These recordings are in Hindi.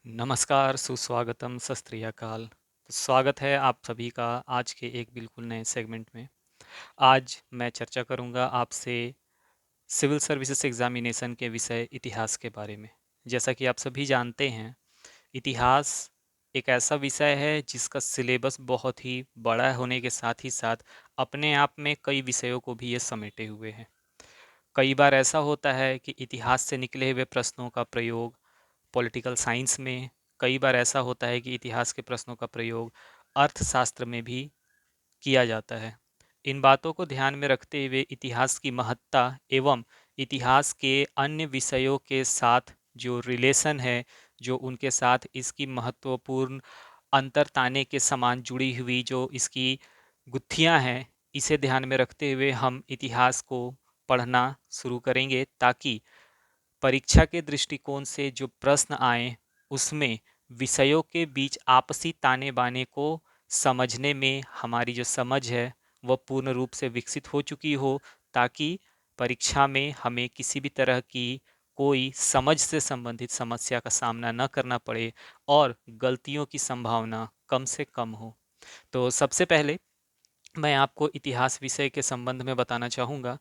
नमस्कार, सुस्वागतम, सत श्री अकाल। तो स्वागत है आप सभी का आज के एक बिल्कुल नए सेगमेंट में। आज मैं चर्चा करूंगा आपसे सिविल सर्विसेज एग्जामिनेशन के विषय इतिहास के बारे में। जैसा कि आप सभी जानते हैं, इतिहास एक ऐसा विषय है जिसका सिलेबस बहुत ही बड़ा होने के साथ ही साथ अपने आप में कई विषयों को भी ये समेटे हुए हैं। कई बार ऐसा होता है कि इतिहास से निकले हुए प्रश्नों का प्रयोग पॉलिटिकल साइंस में, कई बार ऐसा होता है कि इतिहास के प्रश्नों का प्रयोग अर्थशास्त्र में भी किया जाता है। इन बातों को ध्यान में रखते हुए इतिहास की महत्ता एवं इतिहास के अन्य विषयों के साथ जो रिलेशन है, जो उनके साथ इसकी महत्वपूर्ण अंतरताने के समान जुड़ी हुई जो इसकी गुत्थियां हैं, इसे ध्यान में रखते हुए हम इतिहास को पढ़ना शुरू करेंगे ताकि परीक्षा के दृष्टिकोण से जो प्रश्न आए उसमें विषयों के बीच आपसी ताने बाने को समझने में हमारी जो समझ है वह पूर्ण रूप से विकसित हो चुकी हो, ताकि परीक्षा में हमें किसी भी तरह की कोई समझ से संबंधित समस्या का सामना न करना पड़े और गलतियों की संभावना कम से कम हो। तो सबसे पहले मैं आपको इतिहास विषय के संबंध में बताना चाहूँगा।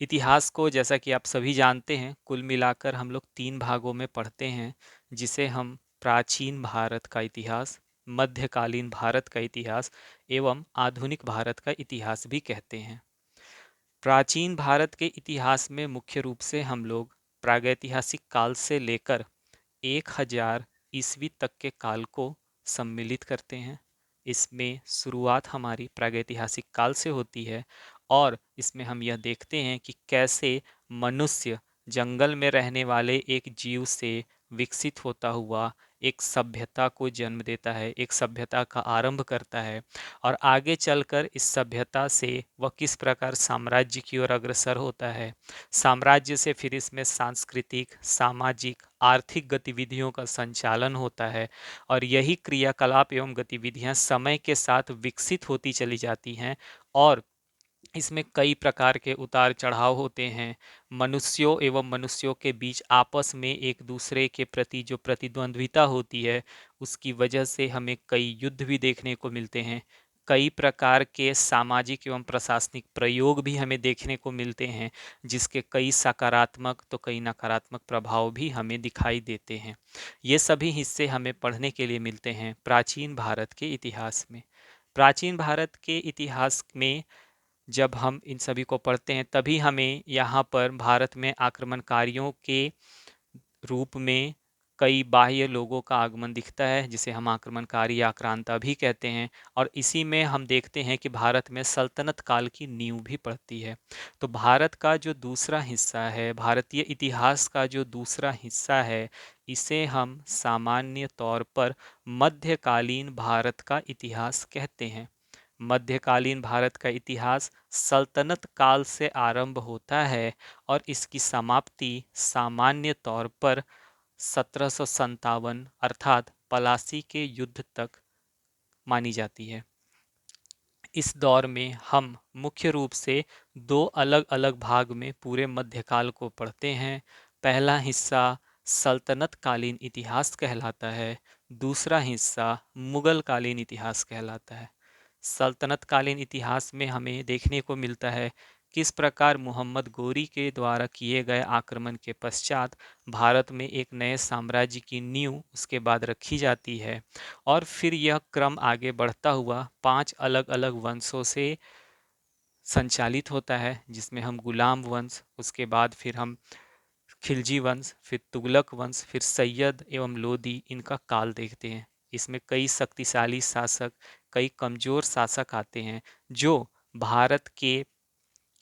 इतिहास को जैसा कि आप सभी जानते हैं, कुल मिलाकर हम लोग 3 भागों में पढ़ते हैं, जिसे हम प्राचीन भारत का इतिहास, मध्यकालीन भारत का इतिहास एवं आधुनिक भारत का इतिहास भी कहते हैं। प्राचीन भारत के इतिहास में मुख्य रूप से हम लोग प्रागैतिहासिक काल से लेकर 1000 ईस्वी तक के काल को सम्मिलित करते हैं। इसमें शुरुआत हमारी प्रागैतिहासिक काल से होती है और इसमें हम यह देखते हैं कि कैसे मनुष्य जंगल में रहने वाले एक जीव से विकसित होता हुआ एक सभ्यता को जन्म देता है, एक सभ्यता का आरंभ करता है और आगे चलकर इस सभ्यता से वह किस प्रकार साम्राज्य की ओर अग्रसर होता है। साम्राज्य से फिर इसमें सांस्कृतिक, सामाजिक, आर्थिक गतिविधियों का संचालन होता है और यही क्रियाकलाप एवं गतिविधियां समय के साथ विकसित होती चली जाती हैं और इसमें कई प्रकार के उतार चढ़ाव होते हैं। मनुष्यों एवं मनुष्यों के बीच आपस में एक दूसरे के प्रति जो प्रतिद्वंद्विता होती है, उसकी वजह से हमें कई युद्ध भी देखने को मिलते हैं। कई प्रकार के सामाजिक एवं प्रशासनिक प्रयोग भी हमें देखने को मिलते हैं, जिसके कई सकारात्मक तो कई नकारात्मक प्रभाव भी हमें दिखाई देते हैं। ये सभी हिस्से हमें पढ़ने के लिए मिलते हैं प्राचीन भारत के इतिहास में। प्राचीन भारत के इतिहास में जब हम इन सभी को पढ़ते हैं तभी हमें यहाँ पर भारत में आक्रमणकारियों के रूप में कई बाह्य लोगों का आगमन दिखता है, जिसे हम आक्रमणकारी आक्रांता भी कहते हैं और इसी में हम देखते हैं कि भारत में सल्तनत काल की नींव भी पड़ती है। तो भारत का जो दूसरा हिस्सा है, भारतीय इतिहास का जो दूसरा हिस्सा है, इसे हम सामान्य तौर पर मध्यकालीन भारत का इतिहास कहते हैं। मध्यकालीन भारत का इतिहास सल्तनत काल से आरंभ होता है और इसकी समाप्ति सामान्य तौर पर 1757 अर्थात पलासी के युद्ध तक मानी जाती है। इस दौर में हम मुख्य रूप से दो अलग अलग भाग में पूरे मध्यकाल को पढ़ते हैं। पहला हिस्सा सल्तनत कालीन इतिहास कहलाता है, दूसरा हिस्सा मुगल कालीन इतिहास कहलाता है। सल्तनत कालीन इतिहास में हमें देखने को मिलता है किस प्रकार मोहम्मद गोरी के द्वारा किए गए आक्रमण के पश्चात भारत में एक नए साम्राज्य की नींव उसके बाद रखी जाती है और फिर यह क्रम आगे बढ़ता हुआ 5 अलग अलग वंशों से संचालित होता है, जिसमें हम गुलाम वंश, उसके बाद फिर हम खिलजी वंश, फिर तुगलक वंश, फिर सैयद एवं लोदी, इनका काल देखते हैं। इसमें कई शक्तिशाली शासक, कई कमजोर शासक आते हैं जो भारत के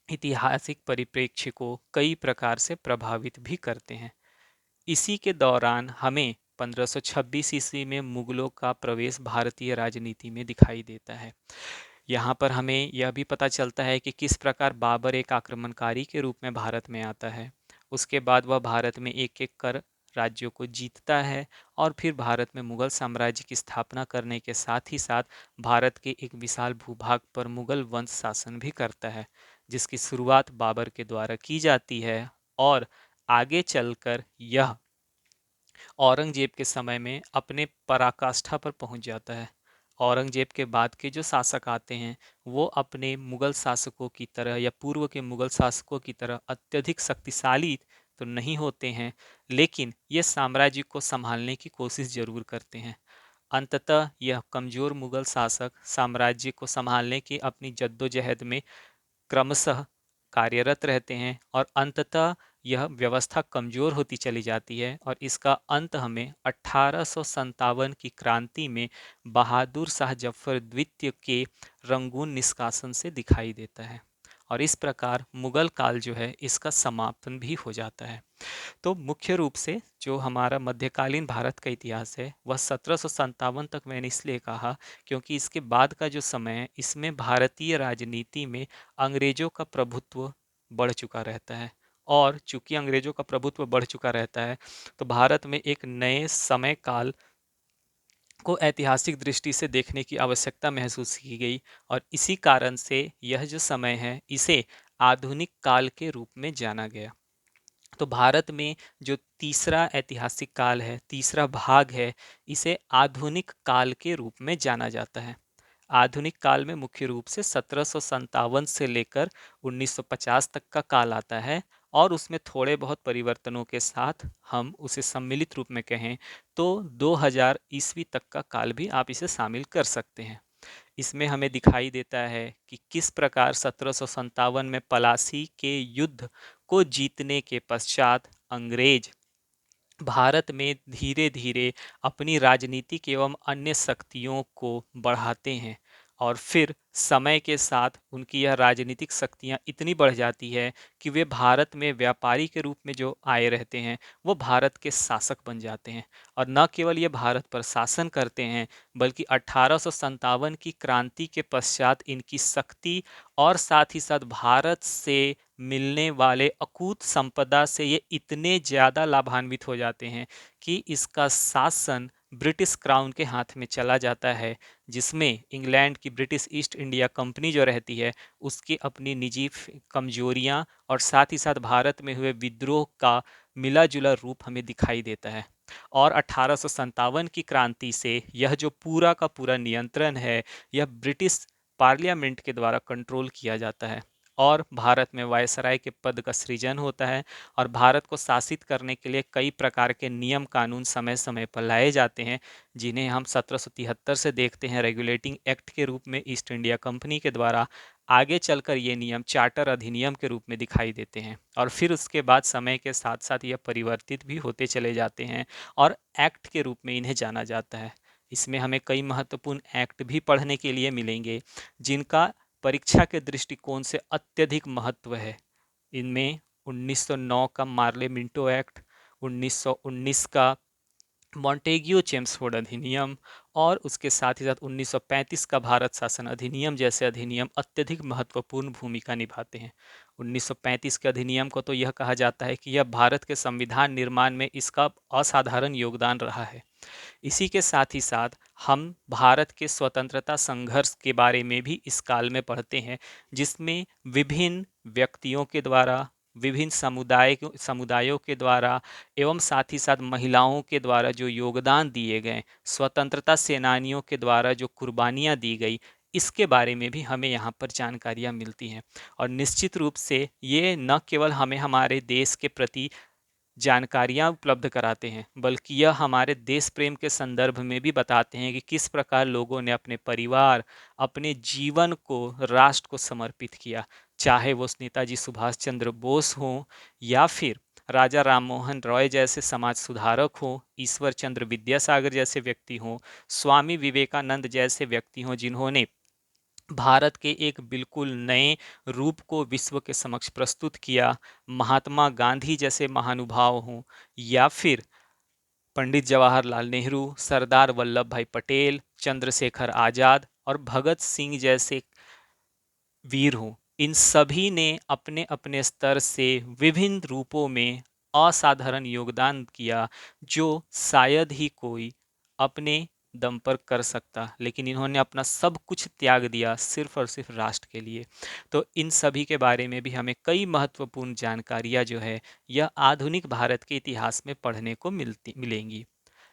ऐतिहासिक परिप्रेक्ष्य को कई प्रकार से प्रभावित भी करते हैं। इसी के दौरान हमें 1526 ईस्वी में मुगलों का प्रवेश भारतीय राजनीति में दिखाई देता है। यहाँ पर हमें यह भी पता चलता है कि किस प्रकार बाबर एक आक्रमणकारी के रूप में भारत में आता है। उसके बाद वह भारत में एक एक कर राज्यों को जीतता है और फिर भारत में मुगल साम्राज्य की स्थापना करने के साथ ही साथ भारत के एक विशाल भूभाग पर मुगल वंश शासन भी करता है, जिसकी शुरुआत बाबर के द्वारा की जाती है और आगे चलकर यह औरंगजेब के समय में अपने पराकाष्ठा पर पहुंच जाता है। औरंगजेब के बाद के जो शासक आते हैं वो अपने मुगल शासकों की तरह या पूर्व के मुगल शासकों की तरह अत्यधिक शक्तिशाली तो नहीं होते हैं, लेकिन ये साम्राज्य को संभालने की कोशिश जरूर करते हैं। अंततः यह कमजोर मुगल शासक साम्राज्य को संभालने की अपनी जद्दोजहद में क्रमशः कार्यरत रहते हैं और अंततः यह व्यवस्था कमजोर होती चली जाती है और इसका अंत हमें 1857 की क्रांति में बहादुर शाह जफर द्वितीय के रंगून निष्कासन से दिखाई देता है। और इस प्रकार मुगल काल जो है इसका समापन भी हो जाता है। तो मुख्य रूप से जो हमारा मध्यकालीन भारत का इतिहास है वह 1757 तक मैंने इसलिए कहा क्योंकि इसके बाद का जो समय है इसमें भारतीय राजनीति में अंग्रेजों का प्रभुत्व बढ़ चुका रहता है। और चूंकि अंग्रेजों का प्रभुत्व बढ़ चुका रहता है तो भारत में एक नए समय काल को ऐतिहासिक दृष्टि से देखने की आवश्यकता महसूस की गई और इसी कारण से यह जो समय है इसे आधुनिक काल के रूप में जाना गया। तो भारत में जो तीसरा ऐतिहासिक काल है, तीसरा भाग है, इसे आधुनिक काल के रूप में जाना जाता है। आधुनिक काल में मुख्य रूप से 1757 से लेकर 1950 तक का काल आता है और उसमें थोड़े बहुत परिवर्तनों के साथ हम उसे सम्मिलित रूप में कहें तो 2000 ईस्वी तक का काल भी आप इसे शामिल कर सकते हैं। इसमें हमें दिखाई देता है कि किस प्रकार 1757 में पलासी के युद्ध को जीतने के पश्चात अंग्रेज भारत में धीरे धीरे अपनी राजनीतिक एवं अन्य शक्तियों को बढ़ाते हैं और फिर समय के साथ उनकी यह राजनीतिक शक्तियां इतनी बढ़ जाती है कि वे भारत में व्यापारी के रूप में जो आए रहते हैं वो भारत के शासक बन जाते हैं। और न केवल ये भारत पर शासन करते हैं बल्कि 1857 की क्रांति के पश्चात इनकी शक्ति और साथ ही साथ भारत से मिलने वाले अकूत संपदा से ये इतने ज़्यादा लाभान्वित हो जाते हैं कि इसका शासन ब्रिटिश क्राउन के हाथ में चला जाता है, जिसमें इंग्लैंड की ब्रिटिश ईस्ट इंडिया कंपनी जो रहती है उसकी अपनी निजी कमजोरियां और साथ ही साथ भारत में हुए विद्रोह का मिला जुला रूप हमें दिखाई देता है। और 1857 की क्रांति से यह जो पूरा का पूरा नियंत्रण है यह ब्रिटिश पार्लियामेंट के द्वारा कंट्रोल किया जाता है और भारत में वायसराय के पद का सृजन होता है और भारत को शासित करने के लिए कई प्रकार के नियम कानून समय समय पर लाए जाते हैं, जिन्हें हम 1773 से देखते हैं रेगुलेटिंग एक्ट के रूप में ईस्ट इंडिया कंपनी के द्वारा। आगे चलकर ये नियम चार्टर अधिनियम के रूप में दिखाई देते हैं और फिर उसके बाद समय के साथ साथ यह परिवर्तित भी होते चले जाते हैं और एक्ट के रूप में इन्हें जाना जाता है। इसमें हमें कई महत्वपूर्ण एक्ट भी पढ़ने के लिए मिलेंगे जिनका परीक्षा के दृष्टिकोण से अत्यधिक महत्व है। इनमें 1909 का मार्ले मिंटो एक्ट, 1919 का मॉन्टेग्यू चेम्सफोर्ड अधिनियम और उसके साथ ही साथ 1935 का भारत शासन अधिनियम जैसे अधिनियम अत्यधिक महत्वपूर्ण भूमिका निभाते हैं। 1935 के अधिनियम को तो यह कहा जाता है कि यह भारत के संविधान निर्माण में इसका असाधारण योगदान रहा है। इसी के साथ ही साथ हम भारत के स्वतंत्रता संघर्ष के बारे में भी इस काल में पढ़ते हैं, जिसमें विभिन्न व्यक्तियों के द्वारा, विभिन्न समुदायों के द्वारा एवं साथ ही साथ महिलाओं के द्वारा जो योगदान दिए गए, स्वतंत्रता सेनानियों के द्वारा जो कुर्बानियां दी गई, इसके बारे में भी हमें यहाँ पर जानकारियाँ मिलती हैं। और निश्चित रूप से ये न केवल हमें हमारे देश के प्रति जानकारियाँ उपलब्ध कराते हैं बल्कि यह हमारे देश प्रेम के संदर्भ में भी बताते हैं कि किस प्रकार लोगों ने अपने परिवार, अपने जीवन को राष्ट्र को समर्पित किया, चाहे वो नेताजी सुभाष चंद्र बोस हों या फिर राजा राम मोहन रॉय जैसे समाज सुधारक हों, ईश्वर चंद्र विद्यासागर जैसे व्यक्ति हों, स्वामी विवेकानंद जैसे व्यक्ति हों जिन्होंने भारत के एक बिल्कुल नए रूप को विश्व के समक्ष प्रस्तुत किया, महात्मा गांधी जैसे महानुभाव हों या फिर पंडित जवाहरलाल नेहरू, सरदार वल्लभ भाई पटेल, चंद्रशेखर आजाद और भगत सिंह जैसे वीर हों। इन सभी ने अपने अपने स्तर से विभिन्न रूपों में असाधारण योगदान किया जो शायद ही कोई अपने दम पर कर सकता, लेकिन इन्होंने अपना सब कुछ त्याग दिया सिर्फ और सिर्फ राष्ट्र के लिए। तो इन सभी के बारे में भी हमें कई महत्वपूर्ण जानकारियाँ जो है यह आधुनिक भारत के इतिहास में पढ़ने को मिलेंगी।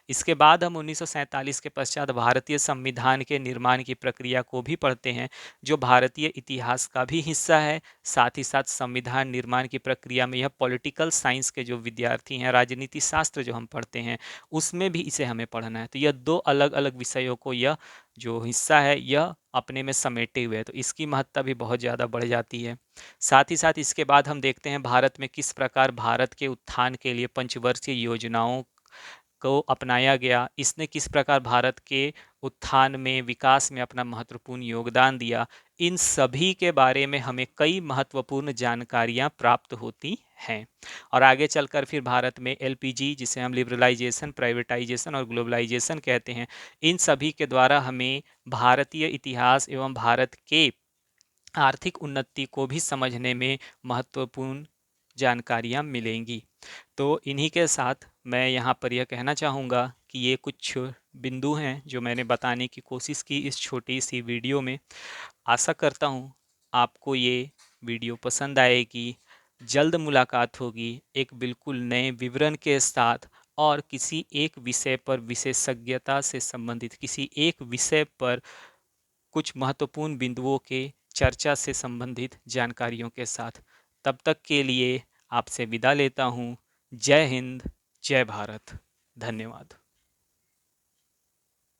इसके बाद हम 1947 के पश्चात भारतीय संविधान के निर्माण की प्रक्रिया को भी पढ़ते हैं, जो भारतीय इतिहास का भी हिस्सा है। साथ ही साथ संविधान निर्माण की प्रक्रिया में यह पॉलिटिकल साइंस के जो विद्यार्थी हैं, राजनीति शास्त्र जो हम पढ़ते हैं, उसमें भी इसे हमें पढ़ना है। तो यह दो अलग अलग विषयों को यह जो हिस्सा है यह अपने में समेटे हुए है, तो इसकी महत्ता भी बहुत ज़्यादा बढ़ जाती है। साथ ही साथ इसके बाद हम देखते हैं भारत में किस प्रकार भारत के उत्थान के लिए पंचवर्षीय योजनाओं को अपनाया गया, इसने किस प्रकार भारत के उत्थान में, विकास में अपना महत्वपूर्ण योगदान दिया। इन सभी के बारे में हमें कई महत्वपूर्ण जानकारियाँ प्राप्त होती हैं। और आगे चलकर फिर भारत में एलपीजी, जिसे हम लिबरलाइजेशन, प्राइवेटाइजेशन और ग्लोबलाइजेशन कहते हैं, इन सभी के द्वारा हमें भारतीय इतिहास एवं भारत के आर्थिक उन्नति को भी समझने में महत्वपूर्ण जानकारियाँ मिलेंगी। तो इन्हीं के साथ मैं यहाँ पर यह कहना चाहूँगा कि ये कुछ बिंदु हैं जो मैंने बताने की कोशिश की इस छोटी सी वीडियो में। आशा करता हूँ आपको ये वीडियो पसंद आएगी। जल्द मुलाकात होगी एक बिल्कुल नए विवरण के साथ, और किसी एक विषय पर विशेषज्ञता से संबंधित, किसी एक विषय पर कुछ महत्वपूर्ण बिंदुओं के चर्चा से संबंधित जानकारियों के साथ। तब तक के लिए आपसे विदा लेता हूँ। जय हिंद, जय भारत। धन्यवाद।